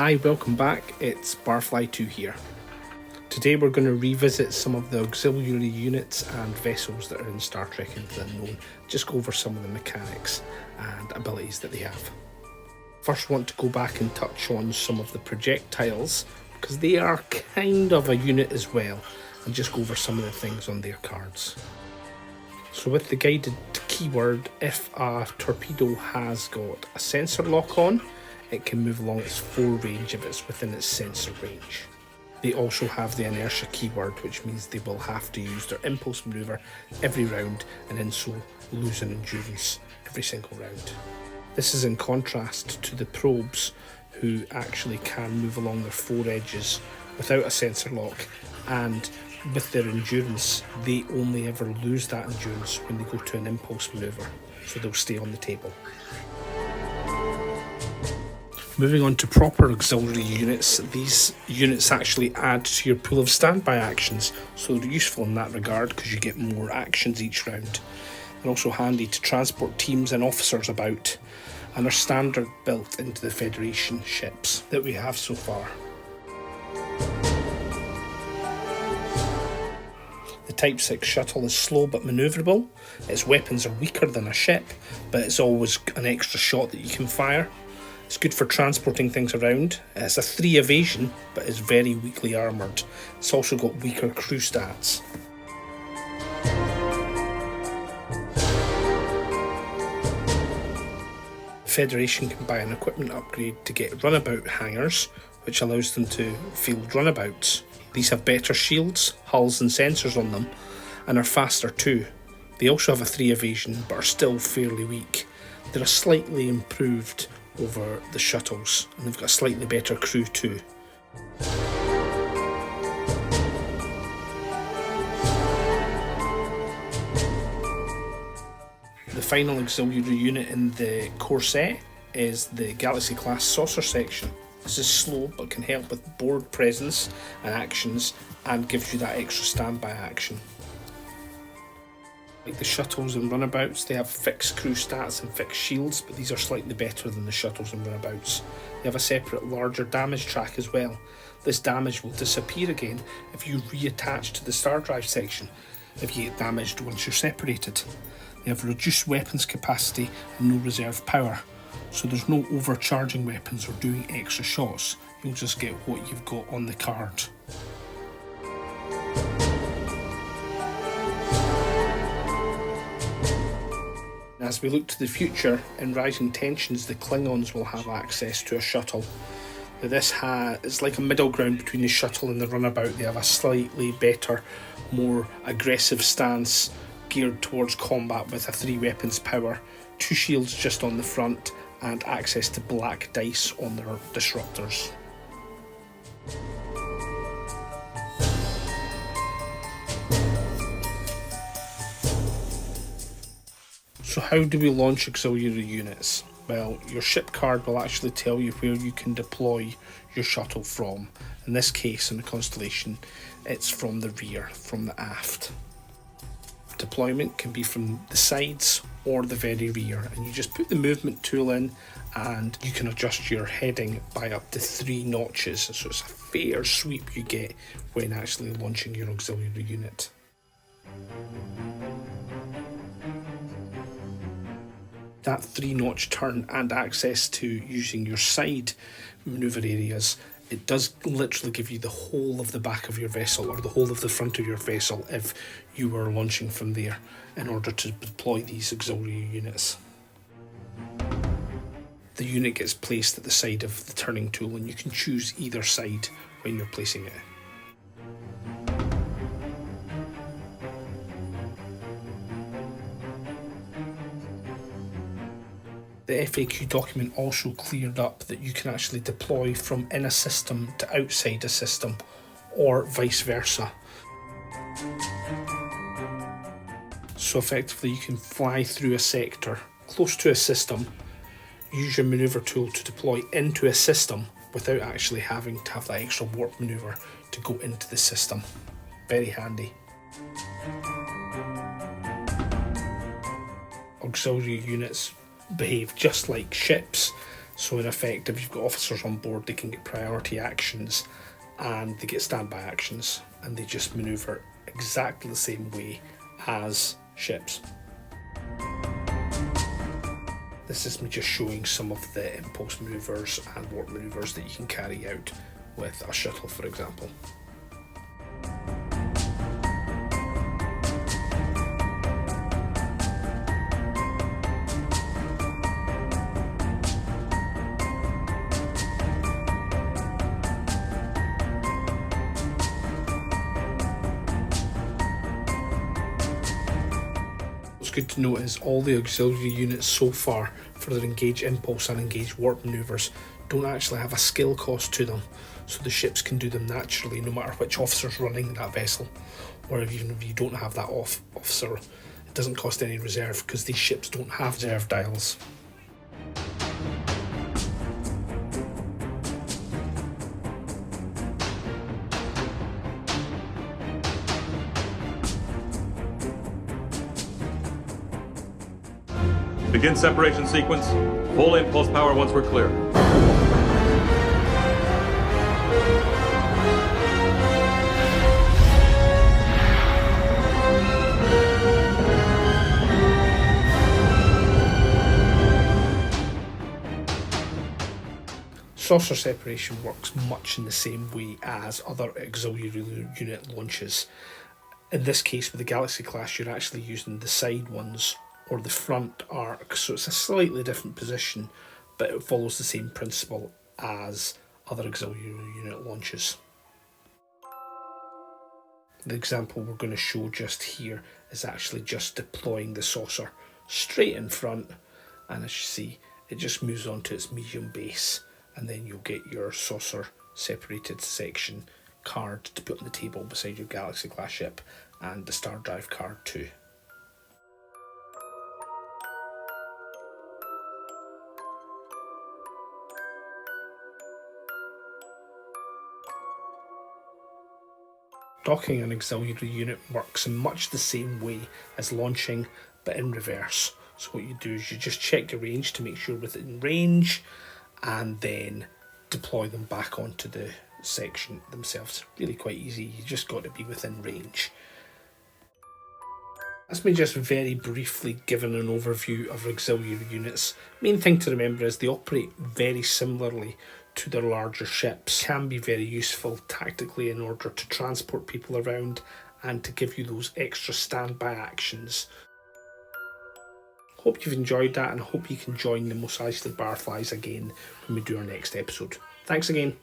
Hi, welcome back, it's Barfly2 here. Today we're going to revisit some of the auxiliary units and vessels that are in Star Trek Into the Unknown, just go over some of the mechanics and abilities that they have. First want to go back and touch on some of the projectiles, because they are kind of a unit as well, and just go over some of the things on their cards. So with the guided keyword, if a torpedo has got a sensor lock on, it can move along its full range if it's within its sensor range. They also have the inertia keyword, which means they will have to use their impulse maneuver every round and in so lose an endurance every single round. This is in contrast to the probes, who actually can move along their four edges without a sensor lock, and with their endurance they only ever lose that endurance when they go to an impulse maneuver, so they'll stay on the table. Moving on to proper auxiliary units, these units actually add to your pool of standby actions, so they're useful in that regard because you get more actions each round. They're also handy to transport teams and officers about, and are standard built into the Federation ships that we have so far. The Type 6 shuttle is slow but manoeuvrable. Its weapons are weaker than a ship, but it's always an extra shot that you can fire. It's good for transporting things around. It's a 3 evasion, but is very weakly armoured. It's also got weaker crew stats. The Federation can buy an equipment upgrade to get runabout hangars, which allows them to field runabouts. These have better shields, hulls and sensors on them, and are faster too. They also have a 3 evasion, but are still fairly weak. They're a slightly improved over the shuttles, and they've got a slightly better crew too. The final auxiliary unit in the core set is the Galaxy class saucer section. This is slow but can help with board presence and actions, and gives you that extra standby action. Like the shuttles and runabouts, they have fixed crew stats and fixed shields, but these are slightly better than the shuttles and runabouts. They have a separate larger damage track as well. This damage will disappear again if you reattach to the star drive section, if you get damaged once you're separated. They have reduced weapons capacity and no reserve power, so there's no overcharging weapons or doing extra shots. You'll just get what you've got on the card. As we look to the future, in Rising Tensions, the Klingons will have access to a shuttle. Now this is like a middle ground between the shuttle and the runabout. They have a slightly better, more aggressive stance geared towards combat with a 3 weapons power, 2 shields just on the front, and access to black dice on their disruptors. So how do we launch auxiliary units? Well, your ship card will actually tell you where you can deploy your shuttle from. In this case, in the Constellation, it's from the rear, from the aft. Deployment can be from the sides or the very rear, and you just put the movement tool in and you can adjust your heading by up to 3 notches, so it's a fair sweep you get when actually launching your auxiliary unit. That 3-notch turn and access to using your side manoeuvre areas, it does literally give you the whole of the back of your vessel, or the whole of the front of your vessel if you were launching from there, in order to deploy these auxiliary units. The unit gets placed at the side of the turning tool, and you can choose either side when you're placing it. The FAQ document also cleared up that you can actually deploy from in a system to outside a system, or vice versa. So effectively you can fly through a sector close to a system, use your manoeuvre tool to deploy into a system without actually having to have that extra warp manoeuvre to go into the system. Very handy. Auxiliary units behave just like ships, So in effect, if you've got officers on board, they can get priority actions and they get standby actions, and they just manoeuvre exactly the same way as ships. This is me just showing some of the impulse manoeuvres and warp manoeuvres that you can carry out with a shuttle, for example. What's good to note is all the auxiliary units so far for their engage impulse and engage warp manoeuvres don't actually have a skill cost to them, so the ships can do them naturally no matter which officer's running that vessel, or even if you don't have that officer, it doesn't cost any reserve because these ships don't have reserve dials. Begin separation sequence. Full impulse power once we're clear. Saucer separation works much in the same way as other auxiliary unit launches. In this case, with the Galaxy class, you're actually using the side ones or the front arc, so it's a slightly different position, but it follows the same principle as other auxiliary unit launches. The example we're going to show just here is actually just deploying the saucer straight in front, and as you see, it just moves on to its medium base, and then you'll get your saucer separated section card to put on the table beside your Galaxy class ship and the Star Drive card too. Docking an auxiliary unit works in much the same way as launching, but in reverse. So what you do is you just check your range to make sure within range, and then deploy them back onto the section themselves. Really quite easy, you just got to be within range. That's me just very briefly giving an overview of auxiliary units. Main thing to remember is they operate very similarly to their larger ships. Can be very useful tactically in order to transport people around and to give you those extra standby actions. Hope you've enjoyed that, and I hope you can join the Mos Eisley Barflies again when we do our next episode. Thanks again.